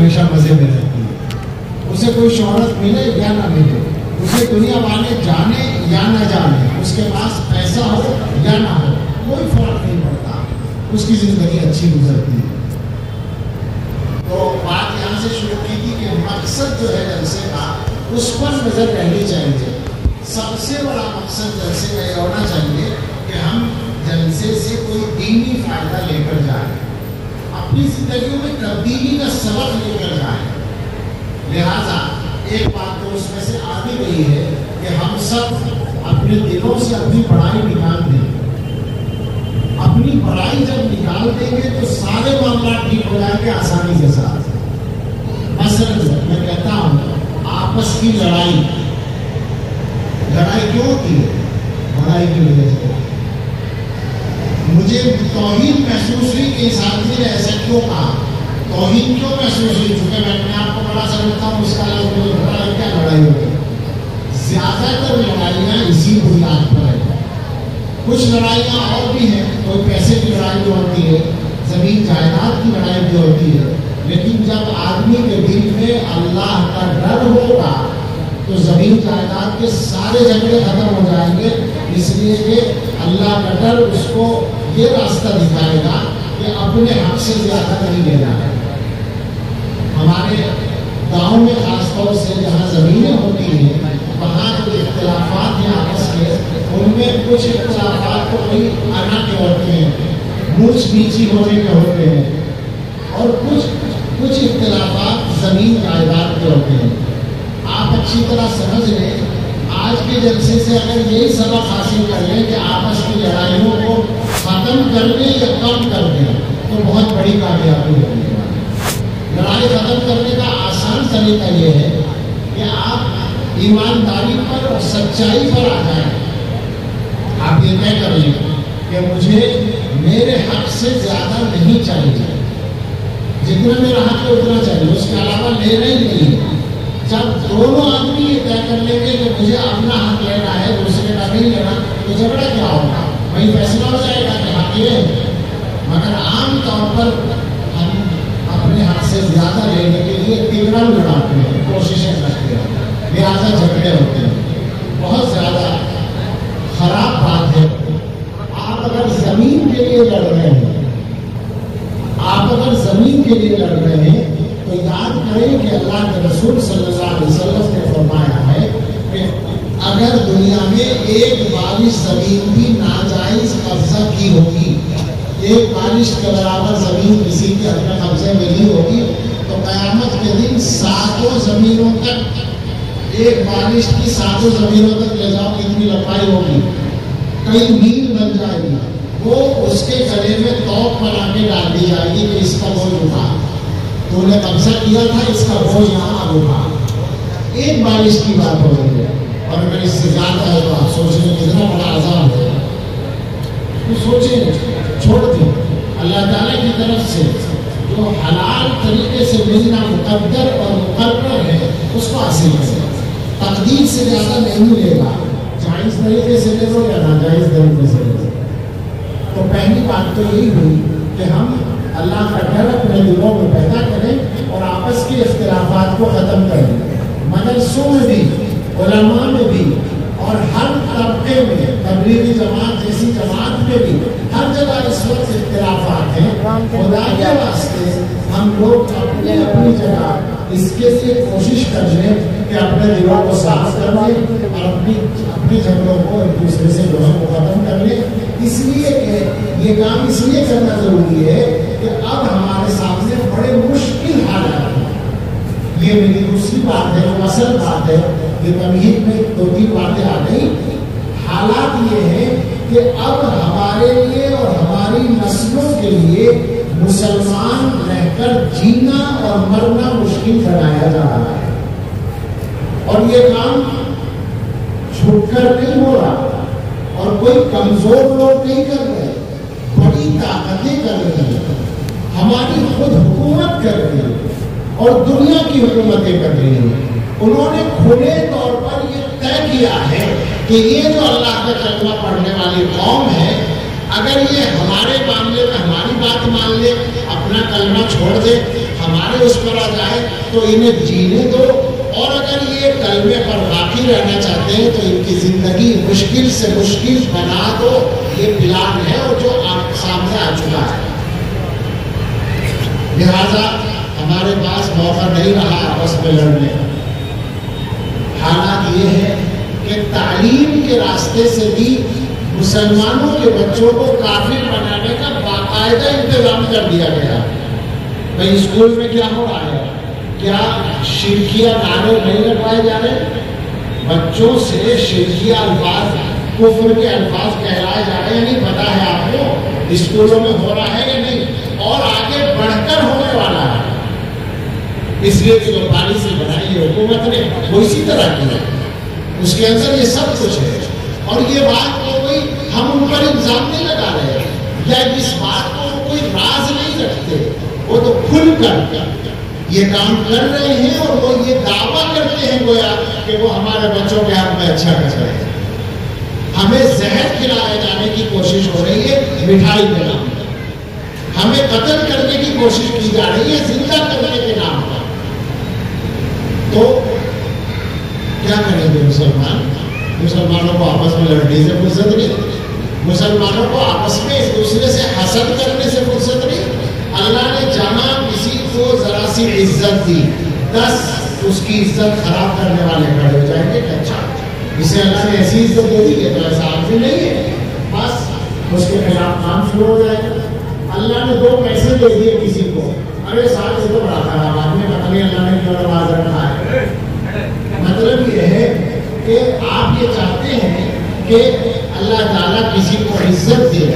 ہمیشہ مزے میں رہتی ہے. اسے کوئی شہرت ملے یا نہ ملے, اسے دنیا والے جانے یا نہ جانے, اس کے پاس پیسہ ہو یا نہ ہو, کوئی فرق نہیں پڑتا, اس کی زندگی اچھی گزرتی ہے. تو بات یہاں سے شروع کی تھی کہ مقصد جو ہے جلسے کا اس پر نظر رہنی چاہیے. سب سے بڑا مقصد جلسے کا یہ ہونا چاہیے کہ ہم جلسے سے کوئی دینی فائدہ لے کر جائیں, اپنی زندگیوں میں تبدیلی کا سبق لے کر جائیں. لہٰذا ایک بات تو اس میں سے آ بھی گئی ہے کہ ہم سب اپنے دلوں سے اپنی بڑائی نکال دیں. اپنی بڑائی جب نکال دیں گے تو سارے معاملات ٹھیک ہو جائیں گے آسانی کے ساتھ. مثلاً میں کہتا ہوں آپس کی لڑائی کیوں ہوتی ہے؟ بڑائی کی وجہ سے. مجھے توہین محسوس ہوئی کہ اس آدمی نے ایسا کیوں کہا, توہین کیوں محسوس ہوئی؟ چونکہ میں اپنے آپ کو بڑا سمجھتا ہوں, اس کا مجھے بڑا کیا لڑائی ہوتی ہے. زیادہ تر لڑائیاں اسی بنیاد پر ہیں. کچھ لڑائیاں اور بھی ہیں, کوئی پیسے کی لڑائی بھی ہوتی ہے, زمین جائیداد کی لڑائی بھی ہوتی ہے, لیکن جب آدمی کے دل میں اللہ کا ڈر ہوگا تو زمین جائیداد کے سارے جھگڑے ختم ہو جائیں گے. اس لیے کہ اللہ کا ڈر اس کو یہ راستہ دکھائے گا کہ اپنے حق سے زیادہ نہیں لینا ہے. ہمارے گاؤں میں خاص طور سے جہاں زمینیں ہوتی ہیں وہاں جو اختلافات ہیں آپس کے, ان میں کچھ اختلافات تو کوئی آنا کے ہوتے ہیں, مونچھ نیچی ہونے کے ہوتے ہیں, اور کچھ اختلافات زمین جائیداد کے ہوتے ہیں. آپ اچھی طرح سمجھ لیں, آج کے جلسے سے اگر یہی سبق حاصل کر لیں کہ آپس کی لڑائیوں کو ختم کر دیں یا کم کر دیں تو بہت بڑی کامیابی ہوگی. لڑائی ختم کرنے کا آسان طریقہ یہ ہے کہ آپ ایمانداری پر اور سچائی پر آ جائیں. آپ یہ طے کر لیں کہ مجھے میرے حق سے زیادہ نہیں چاہیے, جتنا میرا حق ہے اتنا چاہیے, اس کے علاوہ لینا ہی نہیں ہے. جب دونوں آدمی یہ طے کر لیں گے کہ مجھے اپنا حق لینا ہے, دوسرے کا نہیں لینا, تو جھگڑا کیا ہوگا؟ وہی فیصلہ ہو جائے گا کہ حق یہ ہے. مگر عام طور پر ہم اپنے حق سے زیادہ لینے کے لیے تگڑم لڑاتے ہیں, کوششیں کرتے ہیں, لہٰذا جھگڑے ہوتے ہیں. بہت زیادہ خراب بات ہے. آپ اگر زمین کے لیے لڑ رہے ہیں, تو یاد کریں کہ اللہ کے رسول صلی اللہ علیہ وسلم نے فرمایا ہے کہ اگر دنیا میں ایک بارش زمین بھی ناجائز قبضہ کی ہوگی, ایک بارش کے برابر زمین کسی کے اپنے قبضے میں لی ہوگی, تو قیامت کے دن ساتوں زمینوں تک, ایک بارش کی ساتوں زمینوں تک لے جاؤ کتنی لمبائی ہوگی, کئی میل بن جائے گی, وہ اس کے گلے میں توق بنا کے ڈال دی جائے گی کہ اس کا بوجھ اٹھا, تو نے قبضہ کیا تھا, اس کا بوجھ یہاں اٹھا. ایک بارش کی بات ہو رہی ہے, اور اگر اس سے زیادہ ہے تو آپ سوچیں کتنا بڑا عذاب ہے. تو سوچیں, چھوڑ دیں. اللہ تعالیٰ کی طرف سے جو حلال طریقے سے ملنا مقدر اور مقرر ہے اس کو حاصل کریں. تقدیر سے زیادہ نہیں ملے گا, جائز طریقے سے لے لو یا ناجائز طریقے سے لے لو. تو پہلی بات تو یہی ہوئی کہ ہم اللہ کا ڈر اپنے دلوں میں پیدا کریں اور آپس کے اختلافات کو ختم کریں. مدرسوں میں بھی, علماء میں بھی, اور ہر طبقے میں, تبلیغی جماعت جیسی جماعت میں بھی ہر جگہ اس وقت اختلافات ہیں. خدا کے واسطے ہم لوگ اپنی جگہ اس کے لیے کوشش کر لیں کہ اپنے دلوں کو صاف کر لیں اور اپنی جھگڑوں کو ایک دوسرے سے جو ہے وہ ختم کر لیں. اس لیے کہ یہ کام اس لیے کرنا ضروری ہے کہ اب ہمارے سامنے بڑے مشکل حالات ہیں. یہ میری دوسری بات ہے, وہ اصل بات ہے. یہ تمہید میں 2-3 باتیں آ گئی. حالات یہ ہیں کہ اب ہمارے لیے اور ہماری نسلوں کے لیے مسلمان رہ کر جینا اور مرنا مشکل بنایا جا رہا ہے. اور یہ کام چھوٹ کر نہیں ہو رہا, اور کوئی کمزور لوگ نہیں کر رہے, بڑی طاقتیں کر رہی ہیں. ہماری خود حکومت کر رہی ہے اور دنیا کی حکومتیں کر رہی ہیں. انہوں نے کھلے طور پر یہ طے کیا ہے کہ یہ جو اللہ کا کلمہ پڑھنے والی قوم ہے, اگر یہ ہمارے معاملے میں ہماری بات مان لے, اپنا کلمہ چھوڑ دے, ہمارے اس پر آ جائے تو انہیں جینے دو، اور اگر یہ کلمے پر باقی رہنا چاہتے ہیں تو ان کی زندگی مشکل سے مشکل بنا دو. یہ پلان ہے اور جو آپ سامنے آ چکا ہے. لہذا ہمارے پاس موقع نہیں رہا آپس میں لڑنے کا. حالات یہ ہے کہ تعلیم کے راستے سے بھی مسلمانوں کے بچوں کو کافر بنانے کا باقاعدہ انتظام کر دیا گیا. بھائی اسکول میں کیا ہو رہا ہے؟ کیا شرکیہ نعرے نہیں لگوائے جا رہے؟ بچوں سے شرکیہ الفاظ، کفر کے الفاظ کہلائے جا رہے ہیں. نہیں پتا ہے آپ کو اسکولوں میں ہو رہا ہے یا نہیں؟ اور آگے بڑھ کر ہونے والا ہے. اس لیے جو پالیسی بنائی ہے حکومت نے وہ اسی طرح کی ہے. اس کے اندر یہ سب کچھ ہے. اور یہ بات کو کوئی ہم ان پر الزام نہیں لگا رہے یا اس بات کو کوئی راز نہیں رکھتے. وہ تو کھل کر یہ کام کر رہے ہیں اور وہ یہ دعویٰ کرتے ہیں گویا کہ وہ ہمارے بچوں کے حق میں اچھا کر رہے ہیں. ہمیں زہر کھلائے جانے کی کوشش ہو رہی ہے مٹھائی کے نام پر. ہمیں قتل کرنے کی کوشش کی جا رہی ہے زندہ کرنے کے نام پر. تو کیا کریں گے مسلمان؟ مسلمانوں کو آپس میں لڑنے سے فرصت نہیں، مسلمانوں کو آپس میں ایک دوسرے سے حسد کرنے سے فرصت نہیں. اللہ نے جہاں کسی کو ذرا سی عزت دی 10 اس کی عزت خراب کرنے والے کھڑے ہو جائیں گے کہ اچھا اسے اللہ نے ایسی عزت دے دی ہے تو ایسا آدمی نہیں ہے، بس اس کے خلاف کام شروع ہو جائے گا. اللہ نے 2 پیسے دے دیے کسی کو، ارے صاحب یہ تو بڑا خراب آدمی، پتہ نہیں اللہ نے کیوں نواز رکھا ہے. مطلب یہ ہے کہ آپ یہ چاہتے ہیں کہ اللہ تعالیٰ کسی کو عزت دے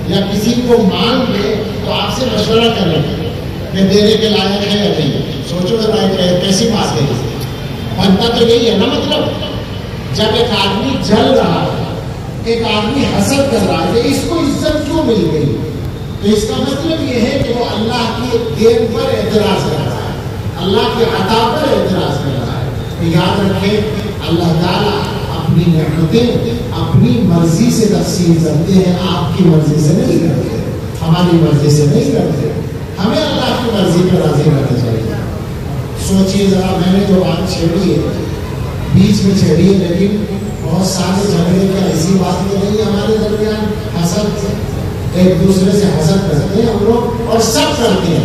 یا کسی کو مان دے تو آپ سے مشورہ کریں کہ دینے کے لائق ہے یا نہیں. سوچو کیسی بات ہے. بنتا تو یہی ہے نا. مطلب جب ایک آدمی جل رہا ہے، ایک آدمی حسد کر رہا ہے کہ اس کو عزت کیوں مل گئی، تو اس کا مطلب یہ ہے کہ وہ اللہ کی دین پر اعتراض کر رہا ہے، اللہ کی عطا پر اعتراض کر رہا ہے. تو یاد رکھیں اللہ تعالیٰ اپنی نعمتیں اپنی مرضی سے تقسیم کرتے ہیں، آپ کی مرضی سے نہیں کرتے، ہماری مرضی سے نہیں کرتے. ہمیں اللہ کی مرضی پر راضی رہنا چاہیے. سوچیے ذرا، میں نے جو بات چھیڑی ہے بیچ میں چھیڑی ہے، لیکن بہت سارے جھگڑے کا ایسی بات نہیں ہے ہمارے درمیان. حسد، ایک دوسرے سے حسد کرتے ہیں ہم لوگ، اور سب کرتے ہیں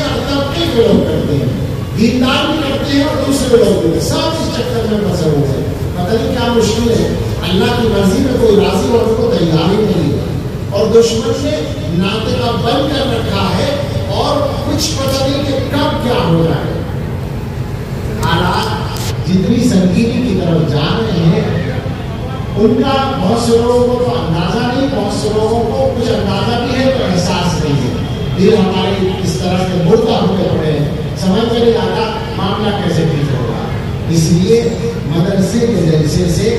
اور طبقے کے لوگ کرتے ہیں، دیندار بھی کرتے ہیں اور دوسرے لوگ بھی، سب اس چکر میں پھنسے ہوئے ہیں. پتہ نہیں کیا مشکل ہے. اللہ کی مرضی میں کوئی راضی ہونے کو تیار ہی نہیں ہے، اور دشمن نے ناطقہ بند کر رکھا ہے اور کچھ پتہ نہیں کہ کب کیا ہو رہا ہے. حالات جتنی سنگینی کی طرف جا رہے ہیں ان کا بہت سے لوگوں کو تو اندازہ نہیں، بہت سے لوگوں کو کچھ اندازہ بھی ہے تو احساس نہیں ہے. دل ہمارے اس طرح کے مردہ ہوتے پڑے ہیں، سمجھ میں نہیں آتا معاملہ کیسے ٹھیک ہوگا. اس لیے مدرسے کے جلسے سے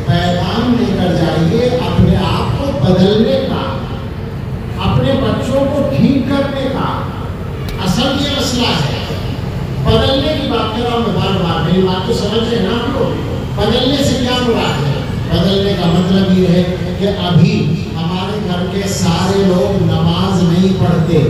پیغام لے کر جائیے اپنے آپ کو بدلنے کا، اپنے بچوں کو ٹھیک کرنے کا. اصل یہ مسئلہ ہے. بدلنے کی بات کر رہا ہوں میں بار بار، میری بات تو سمجھ رہے ہیں نا آپ لوگ. بدلنے سے کیا مراد ہے؟ بدلنے کا مطلب یہ ہے کہ ابھی ہمارے گھر کے سارے لوگ نماز نہیں پڑھتے،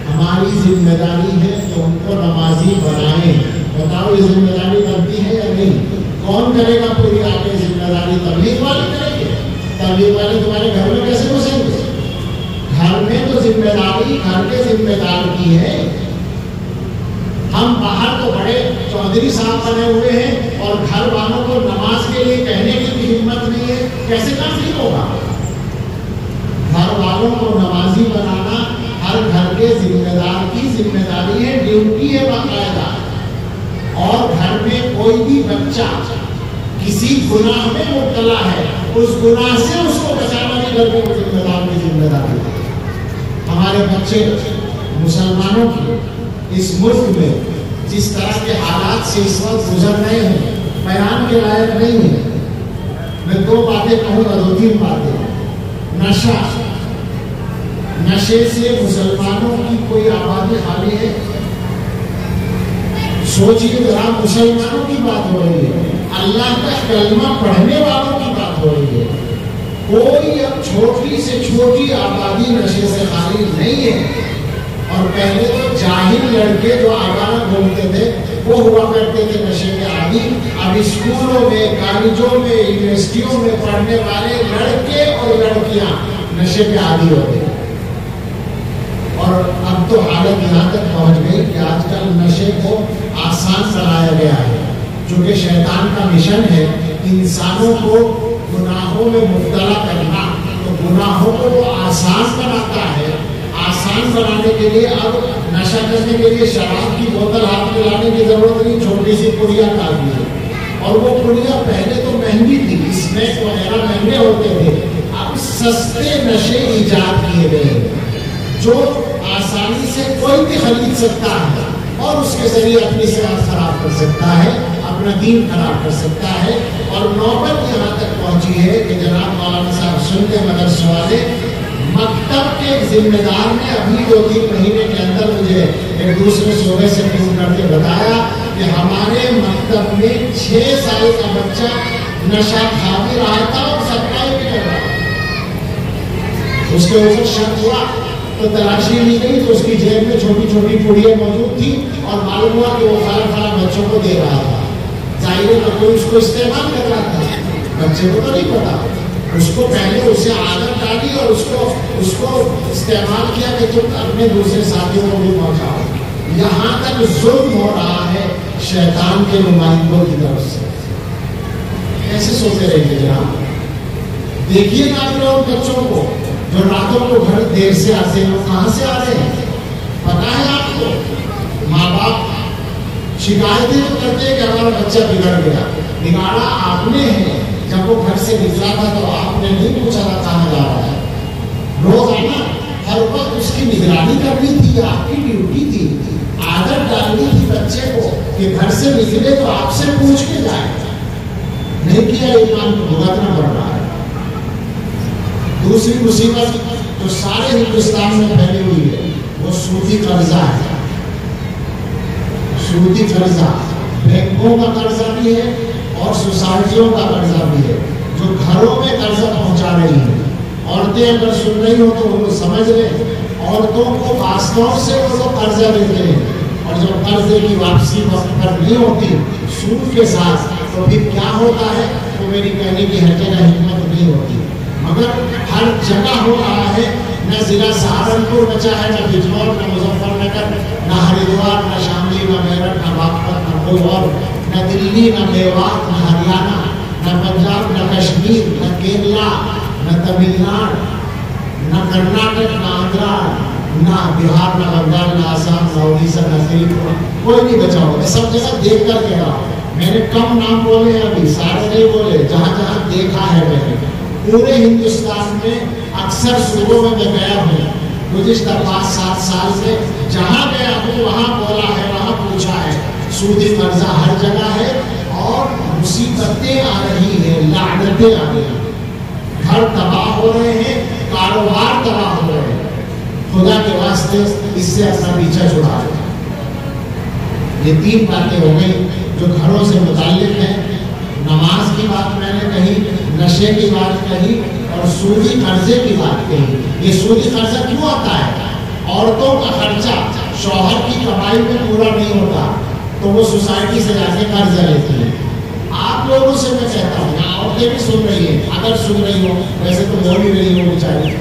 ہماری ذمہ داری ہے کہ ان کو نمازی بنائیں. بتاؤ یہ ذمہ داری بنتی ہے یا نہیں؟ کون کرے گا پوری آپ کی ذمہ داری؟ تبلیغ والے کریں گے. تبلیغ والے تمہارے گھر میں کیسے گھسیں گے؟ گھر میں تو ذمہ داری گھر کے ذمہ دار کی ہے. ہم باہر تو بڑے چودھری صاحب بنے ہوئے ہیں اور گھر والوں کو نماز کے لیے کہنے کی بھی ہمت نہیں ہے. کیسے کام ٹھیک ہوگا؟ گھر والوں کو نمازی بنانا ہر گھر کے ذمہ دار کی ذمہ داری ہے، ڈیوٹی ہے باقاعدہ. اور گھر میں کوئی بھی بچہ کسی گناہ میں مبتلا ہے، اس گناہ سے اس کو بچانا بھی گھر کے ذمہ دار کی ذمہ داری ہے. ہمارے بچے مسلمانوں کی اس ملک میں جس طرح کے حالات سے اس وقت گزر رہے ہیں بیان کے لائق نہیں ہے. میں 2 باتیں کہوں گا، 2-3 باتیں. نشے سے مسلمانوں کی کوئی آبادی خالی ہے؟ سوچیے ذرا، مسلمانوں کی بات ہو رہی ہے، اللہ کا کلمہ پڑھنے والوں کی بات ہو رہی ہے. کوئی اب چھوٹی سے چھوٹی آبادی نشے سے خالی نہیں ہے. اور اور پہلے تو جاہل لڑکے جو آوارہ گھومتے تھے وہ ہوا کرتے تھے نشے کے عادی. اب اسکولوں میں، کالجوں میں، یونیورسٹیوں میں پڑھنے والے لڑکے اور لڑکیاں نشے کے عادی ہو گئے. اور اب تو حالت یہاں تک پہنچ گئی کہ آج کل نشے کو آسان بنایا گیا ہے. چونکہ شیطان کا مشن ہے انسانوں کو گناہوں میں مبتلا کرنا، تو گناہوں کو وہ آسان بناتا ہے. آسان بنانے کے لیے اب نشہ کرنے کے لیے شراب کی بوتل ہاتھ میں لانے کی ضرورت نہیں، چھوٹی سی پڑیا کافی ہے. اور وہ پڑیا پہلے تو مہنگی تھی، اسنیک وغیرہ مہنگے ہوتے تھے. اب سستے نشے ایجاد کیے گئے جو آسانی سے کوئی بھی خرید سکتا ہے اور اس کے ذریعے اپنی صحت خراب کر سکتا ہے، اپنا دین خراب کر سکتا ہے. اور نوبت یہاں تک پہنچی ہے کہ جناب مولانا صاحب سنتے مدرسے والے مکتب کے ذمہ دار نے ابھی 2-3 مہینے کے اندر مجھے ایک دوسرے صوبے سے فون کر کے بتایا کہ ہمارے مکتب میں 6 سال کا بچہ نشہ کھا بھی رہا تھا اور سپلائی بھی کر رہا تھا. اس کے اوپر شک ہوا تو تلاشی لی گئی تو اس کی جیب میں چھوٹی چھوٹی پوڑیاں موجود تھی اور معلوم ہوا کہ وہ فلاں بچوں کو دے رہا تھا. ظاہر ہے کوئی اس کو استعمال کر رہا تھا، بچے کو تو نہیں پتا. اس کو پہلے اسے عادت ڈالی اور اس کو استعمال کیا کہ تم اپنے دوسرے ساتھیوں کو بھی پہنچاؤ. یہاں تک ظلم ہو رہا ہے شیطان کے نمائندوں کی طرف سے. ایسے سوچتے رہیے جناب. دیکھیے نا آپ لوگ بچوں کو جو راتوں کو گھر دیر سے آتے ہیں، وہ کہاں سے آ رہے ہیں پتا ہے آپ کو؟ ماں باپ شکایتیں تو کرتے ہیں کہ ہمارا بچہ بگڑ گیا. بگاڑا آپ نے ہے. جب وہ گھر سے نکلا تھا تو آپ نے نہیں پوچھا تھا کہاں جا رہا ہے. روزانہ ہر وقت اس کی نگرانی کرنی تھی، آپ کی ڈیوٹی تھی. عادت ڈالنی تھی بچے کو کہ گھر سے نکلے تو آپ سے پوچھ کے جائے. نہیں کیا، ایمان کو بھگتنا پڑ رہا ہے. دوسری مصیبت جو سارے ہندوستان میں پھیلی ہوئی ہے وہ سودی قرضہ ہے. سودی قرضہ بینکوں کا قرضہ بھی ہے اور سوسائٹیوں کا قرضہ بھی ہے جو گھروں میں قرضہ پہنچا رہی ہے. عورتیں اگر سن رہی ہو تو وہ سمجھ لیں، عورتوں کو خاص طور سے وہ لوگ قرضہ دیتے ہیں اور جب قرضے کی واپسی وقت پر نہیں ہوتی سود کے ساتھ تو پھر کیا ہوتا ہے تو میری کہنے کی ہر جگہ حکمت نہیں ہوتی. مگر ہر جگہ ہو رہا ہے. نہ ضلع سہارنپور بچا ہے، نہ بجنور، نہ مظفر نگر، نہ ہریدوار، نہ شاملی، نہ میرٹھ، نہ باغپت، نہ کوئی اور، نہ دلی، نہ میوات، نہ ہریانہ، نہ پنجاب، نہ کشمیر، نہ کیرلا، نہ تمل ناڈو، نہ کرناٹک، نہ آندھرا، نہ بہار، نہ بنگال، نہ آسام، نہ اڑیسہ، نہ تریپورہ. کوئی نہیں بچا ہو. میں سب جگہ دیکھ کر کہہ رہا ہوں. میں نے کم نام بولے ہیں ابھی، سارے نہیں بولے. جہاں جہاں دیکھا ہے میں نے پورے ہندوستان میں اکثر صوبوں میں میں گیا ہوں گزشتہ 5-7 سال سے. جہاں گیا ہوں وہاں بولا ہے، وہاں پوچھا ہے. سودی قرضہ ہر جگہ ہے اور مصیبتیں آ رہی ہیں، لعنتیں آ رہی ہیں. گھر تباہ ہو رہے ہیں، کاروبار تباہ ہو رہے ہیں. خدا کے واسطے اس سے اپنا پیچھا چھڑا رہے ہیں. یہ 3 باتیں ہو گئی جو گھروں سے متعلق ہیں. نماز کی بات میں نے کہی، نشے کی بات کہی اور سودی قرضے کی بات کہی. یہ سودی قرضہ کیوں آتا ہے؟ عورتوں کا خرچہ شوہر کی کمائی میں پورا نہیں ہوتا تو وہ سوسائٹی سے جا کے قرضہ لیتی ہے. آپ لوگوں سے میں کہتا ہوں، عورتیں بھی سن رہی ہیں، اگر سن رہی ہو، ویسے تو بول ہی رہی ہو بیچاری،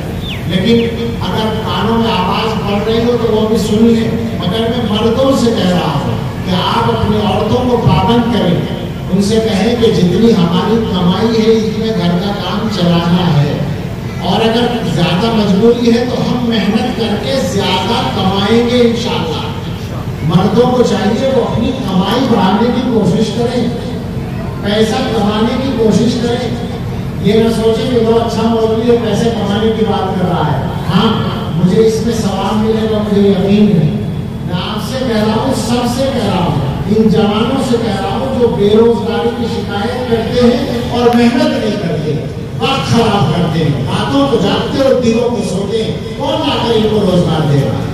لیکن اگر کانوں میں آواز پڑ رہی ہو تو وہ بھی سن لیں. مگر میں مردوں سے کہہ رہا ہوں کہ آپ اپنی عورتوں کو پابند کریں. ان سے کہیں کہ جتنی ہماری کمائی ہے اس میں گھر کا کام چلانا ہے اور اگر زیادہ مجبوری ہے تو ہم محنت کر کے زیادہ کمائیں گے انشاءاللہ. مردوں کو چاہیے وہ اپنی کمائی بڑھانے کی کوشش کریں، پیسہ کمانے کی کوشش کریں. یہ نہ سوچیں کہ وہ اچھا مولوی ہے پیسے کمانے کی بات کر رہا ہے. ہاں مجھے اس میں ثواب ملے گا، مجھے یقین ہے. میں آپ سے کہہ رہا ہوں، سب سے کہہ رہا ہوں، ان جوانوں سے کہہ رہا ہوں جو بے روزگاری کی شکایت کرتے ہیں اور محنت نہیں کرتے، وقت خراب کرتے ہیں، راتوں کو جاگتے اور دنوں کو سوتے ہیں. کون لا کر ان کو روزگار دے رہا ہے؟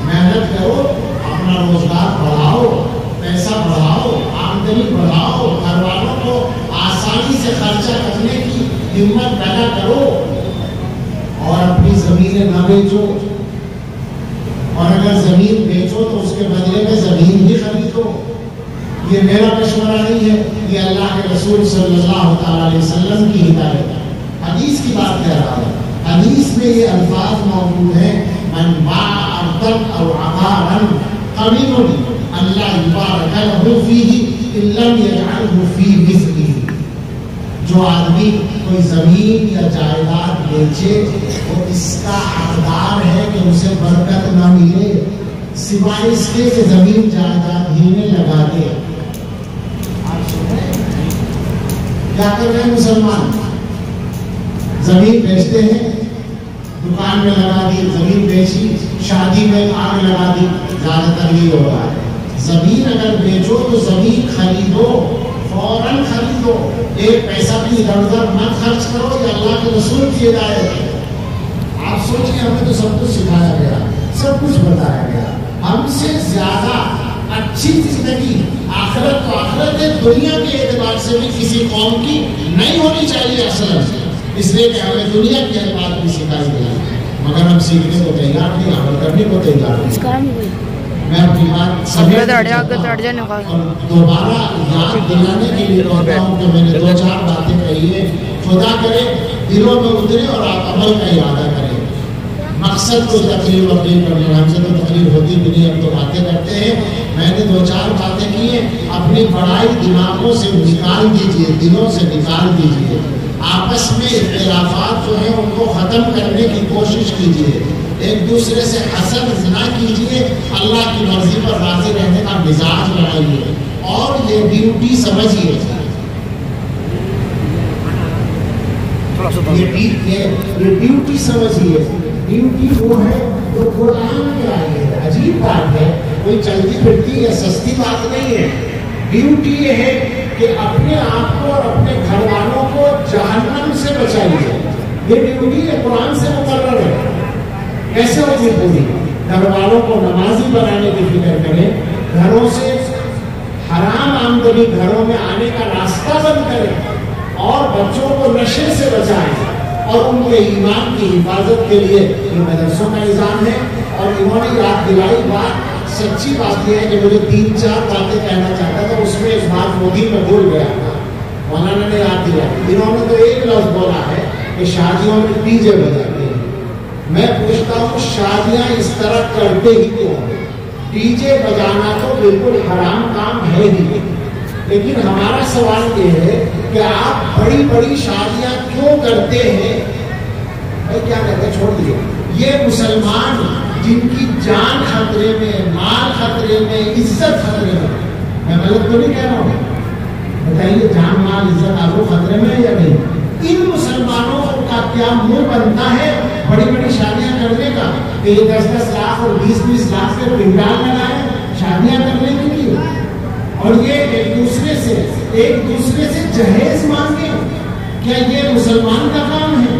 محنت کرو، اپنا روزگار بڑھاؤ، پیسہ بڑھاؤ، آمدنی بڑھاؤ، گھر والوں کو آسانی سے خرچہ کرنے کی ہمت پیدا کرو اور اپنی زمینیں نہ بیچو. اور اگر زمین بیچو تو اس کے بدلے میں زمین بھی خریدو. یہ میرا مشورہ نہیں ہے، یہ اللہ کے رسول صلی اللہ تعالی علیہ وسلم کی ہدایت ہے. حدیث کی بات کہہ رہا ہوں. حدیث میں یہ الفاظ موجود ہیں، من باع ارضا او عقارا قبیل اللہ یبارک لہ فیہ ان لم یجعلہ فی مثلہ. جو آدمی کوئی زمین یا جائیداد بیچے وہ اس کا حقدار ہے کہ اسے برکت نہ ملے سوائے اس کے کہ زمین جائیداد ہی میں لگا دے. آپ سن رہے ہیں کیا کر رہے ہیں مسلمان؟ زمین بیچتے ہیں، دکان میں لگا دی، زمین بیچی، شادی میں آگ لگا دی. زیادہ تر یہ ہو رہا ہے. زمین اگر بیچو تو زمین خریدو، فوراً خریدو. ایک پیسہ بھی ادھر ادھر مت خرچ کرو. یہ اللہ کے رسول کی ہدایت ہے. آپ سوچیں ہمیں تو سب کچھ سکھایا گیا، سب کچھ بتایا گیا. ہم سے زیادہ اچھی زندگی آخرت تو آخرت ہے، دنیا کے اعتبار سے بھی کسی قوم کی نہیں ہونی چاہیے اصل. اس لیے کہ ہمیں دنیا کی بات بھی سکھائی گئی مگر ہم سیکھنے کو تیار نہیں، عمل کرنے کو تیار نہیں. میں اپنی بات اور دوبارہ یاد دلانے کے لیے کہتا ہوں کہ میں نے 2-4 باتیں کہی ہیں. خدا کرے دلوں میں اترے اور آپ عمل کا ارادہ کریں. مقصد کو تقریر وقیر کرنے، ہم سے تو تقریر ہوتی بھی نہیں، ہم تو باتیں کرتے ہیں. میں نے 2-4 باتیں کی ہیں. اپنی بڑائی دماغوں سے نکال دیجیے، دلوں سے نکال دیجیے. آپس میں اختلافات جو ہیں ان کو ختم کرنے کی کوشش کیجیے. ایک دوسرے سے حسد نہ کیجیے. اللہ کی مرضی پر راضی رہنے کا مزاج بنائیے اور یہ ڈیوٹی سمجھیے. یہ ڈیوٹی سمجھیے. ڈیوٹی وہ ہے جو قرآن میں آئی ہے. عجیب بات ہے، کوئی چلتی پھرتی یا سستی بات نہیں ہے. ڈیوٹی یہ ہے کہ اپنے آپ کو اور اپنے گھر والوں کو جہنم سے بچائیے. یہ ڈیوٹی ہے، قرآن سے مقرر ہے. کیسے ہوگی پوری؟ گھر والوں کو نمازی بنانے کی فکر کریں، گھروں سے حرام آمدنی گھروں میں آنے کا راستہ بند کریں اور بچوں کو نشے سے بچائیں اور ان کے ایمان کی حفاظت کے لیے یہ مدرسوں کا نظام ہے. اور انہوں نے یاد دلائی بات، سچی بات یہ ہے کہ مجھے 3-4 باتیں کہنا چاہتا تھا، اس میں اس بات مودی میں بھول گیا تھا. مولانا نے یاد دیا. انہوں نے تو ایک لفظ بولا ہے کہ شادیوں میں ڈی جے بجاتے ہیں. میں پوچھتا ہوں شادیاں اس طرح کرتے ہی کیوں؟ ڈی جے بجانا تو بالکل حرام کام ہے ہی، لیکن ہمارا سوال یہ ہے کہ آپ بڑی بڑی شادیاں کیوں کرتے ہیں؟ بھائی کیا کہتے ہیں، چھوڑ دیجیے. یہ مسلمان جن کی جان خطرے میں، مال خطرے میں، عزت خطرے میں، میں غلط تو نہیں کہہ رہا ہوں، بتائیے جان مال عزت آپ کو خطرے میں ہے یا نہیں؟ ان مسلمانوں کا کیا منہ بنتا ہے بڑی بڑی شادیاں کرنے کا کہ یہ 10-10 لاکھ اور 20-20 لاکھ کے پنڈال لگائیں شادیاں کرنے کے لیے، اور یہ ایک دوسرے سے جہیز مانگے؟ کیا یہ مسلمان کا کام ہے؟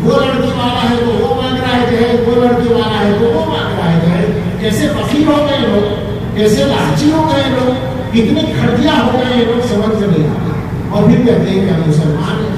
وہ لڑکی والا ہے تو وہ مانگ رہا ہے جہیز، وہ لڑکی والا ہے تو وہ مانگ رہا ہے جہیز. کیسے فقیر ہو گئے لوگ، کیسے لالچی ہو گئے لوگ، کتنے کھڑیا ہو گئے ہیں لوگ، سمجھ میں نہیں آتے. اور پھر کہتے ہیں کہ ہم مسلمان ہیں.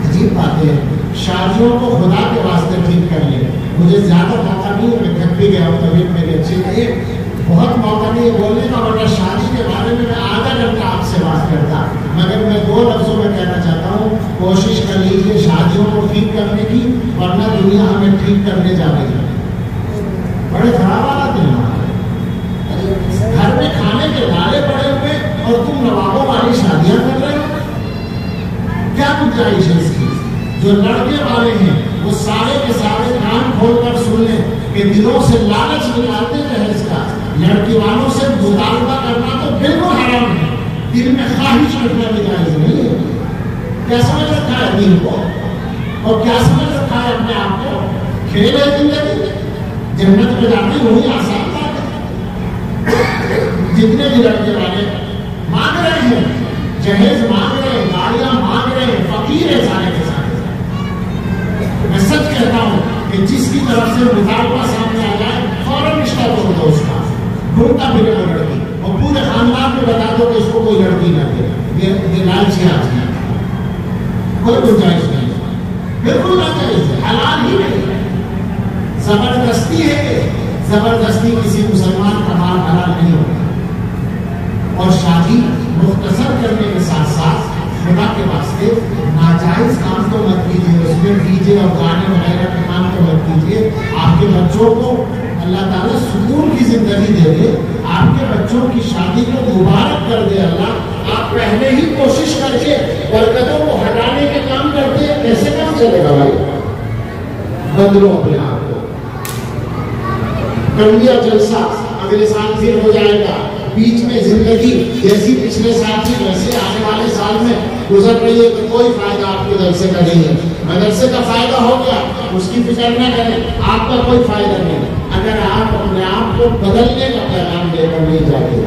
عجیب بات ہے. شادیوں کو خدا کے واسطے ٹھیک کر لیں. مجھے زیادہ موقع نہیں ہے، میں تھک بھی گیا ہوں، طبیعت میری اچھی نہیں ہے، بہت موقع نہیں ہے بولنے کا، ورنہ شادی کے بارے میں آدھا گھنٹہ آپ سے بات کرتا. مگر میں 2 لفظوں میں کہنا چاہتا ہوں، کوشش کر لیجیے شادیوں کو ٹھیک کرنے کی، ورنہ دنیا ہمیں ٹھیک کرنے جا رہی ہے. بڑے خراب حالات ہیں گھر میں کھانے کے دالے پڑے ہوئے اور تم نوابوں والی شادیاں کر رہے ہو. کیا گنجائش ہے اس کی؟ جو لڑکے والے ہیں وہ سارے کے سارے کان کھول کر سن لیں کہ دلوں سے لالچ نکالتے ہیں. اس کا لڑکی والوں سے مطالبہ کرنا تو بالکل حرام ہے. دل میں خواہش رکھنا بھی جائز نہیں ہے. کیا سمجھ رکھا ہے دل کو اور کیا سمجھ رکھا ہے اپنے آپ کو؟ کھیل ہے زندگی، جنت میں جاتی وہی آسان بات ہے. جتنے بھی لڑکے والے مانگ رہے ہیں جہیز، مانگ رہے ہیں گاڑیاں، مانگ رہے ہیں، فقیر ہے سارے کے سارے. میں سچ کہتا ہوں کہ جس کی طرف سے مطالبہ سامنے آ جائے فوراً رشتہ توڑ دو اس کا، ڈھونڈتا پھرے وہ لڑکی، اور پورے خاندان میں بتا دو کہ اس کو کوئی لڑکی نہ دے. یہ لالچی آدمی ہے، کوئی گنجائش نہیں، بالکل ناجائز ہے، حلال ہی نہیں. زبردستی ہے کہ زبردستی کسی مسلمان کا مال حلال نہیں ہوتا. اور شادی مختصر کرنے کے ساتھ ساتھ خدا کے واسطے ناجائز کام تو مت کیجیے، اس میں ڈی جے اور گانے وغیرہ کے کام تو مت کیجیے. آپ کے بچوں کو اللہ تعالیٰ سکون کی زندگی دے دے، آپ کے بچوں کی شادی کو مبارک کر دے اللہ. آپ پہلے ہی کوشش کر کے برکتوں کو ہٹانے کے کام کرتے ہیں، کیسے کام چلے گا بھائی؟ بدلو اپنے آپ کو. کر لیا جلسہ، اگلے سال پھر ہو جائے گا. بیچ میں زندگی جیسی پچھلے سال تھی ویسے آنے والے سال میں گزر رہی ہے تو کوئی فائدہ آپ کے جلسے کا نہیں ہے. مدرسے کا فائدہ ہو گیا اس کی فکر نہ کریں، آپ کا کوئی فائدہ نہیں اگر آپ اپنے آپ کو بدلنے کا پیغام لے کر نہیں جاتے.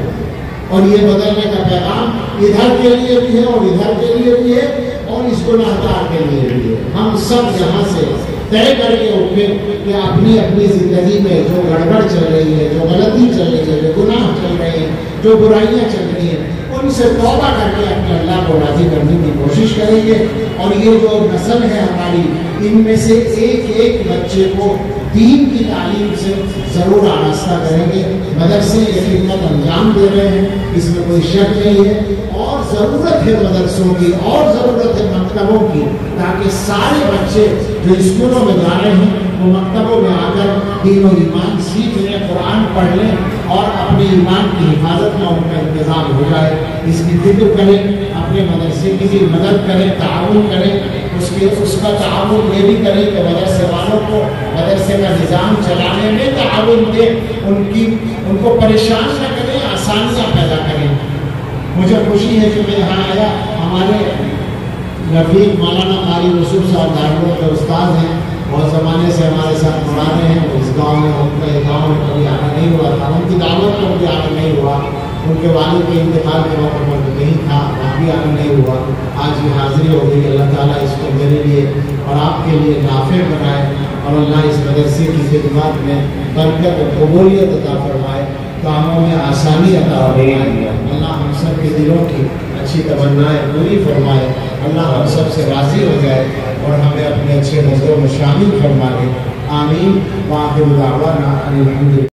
اور یہ بدلنے کا پیغام ادھر کے لیے بھی ہے اور ادھر کے لیے بھی ہے اور اس گناہ گار کے لیے بھی ہے. ہم سب یہاں سے طے کر کے اٹھے کہ اپنی اپنی زندگی میں جو گڑبڑ چل رہی ہے، جو غلطی چل رہی ہے، جو گناہ چل رہے ہیں، جو برائیاں چل رہی ہیں، ان سے توبہ کر کے اپنے اللہ کو راضی کرنے کی کوشش کریں گے. اور یہ جو نسل ہے ہماری، ان میں سے ایک ایک بچے کو دین کی تعلیم سے ضرور آراستہ کریں گے. مدرسے یہ خدمت انجام دے رہے ہیں، اس میں کوئی شک نہیں ہے. اور ضرورت ہے مدرسوں کی اور ضرورت ہے مکتبوں کی، تاکہ سارے بچے جو اسکولوں میں جا رہے ہیں وہ مکتبوں میں آ کر دین و ایمان سیکھ لیں، قرآن پڑھ لیں اور اپنے ایمان کی حفاظت میں ان کا انتظام ہو جائے. اس کی فکر کریں، اپنے مدرسے کی بھی مدد کریں، تعاون کریں. اس کا تعاون یہ بھی کریں کہ مدرسے والوں کو مدرسے کا نظام چلانے میں تعاون دیں، ان کو پریشان نہ کریں، آسانیاں پیدا کریں. مجھے خوشی ہے کہ میں یہاں آیا. ہمارے رفیق مولانا قاری یوسف صاحب دارالعلوم کے استاد ہیں، بہت زمانے سے ہمارے ساتھ پڑھا رہے ہیں. اس گاؤں میں ان کا گاؤں میں کبھی آنا نہیں ہوا تھا، ان کی دعوت میں کبھی آنا نہیں ہوا. ان کے والد کے انتقال کے موقع پر نہیں تھا، وہاں بھی آنا نہیں ہوا. آج یہ حاضری ہو گئی. اللہ تعالیٰ اس کو میرے لیے اور آپ کے لیے نافع بنائے اور اللہ اس مدرسے کی خدمات میں برکت اور قبولیت عطا فرمائے، کاموں میں آسانی عطا فرمائے. اللہ ہم سب کے دلوں کی اچھی تمنائیں پوری فرمائے. اللہ ہم سب سے راضی ہو جائے اور ہمیں اپنے اچھے نظروں میں شامل فرما لے. آمین. وآخر دعوانا ان الحمد للہ.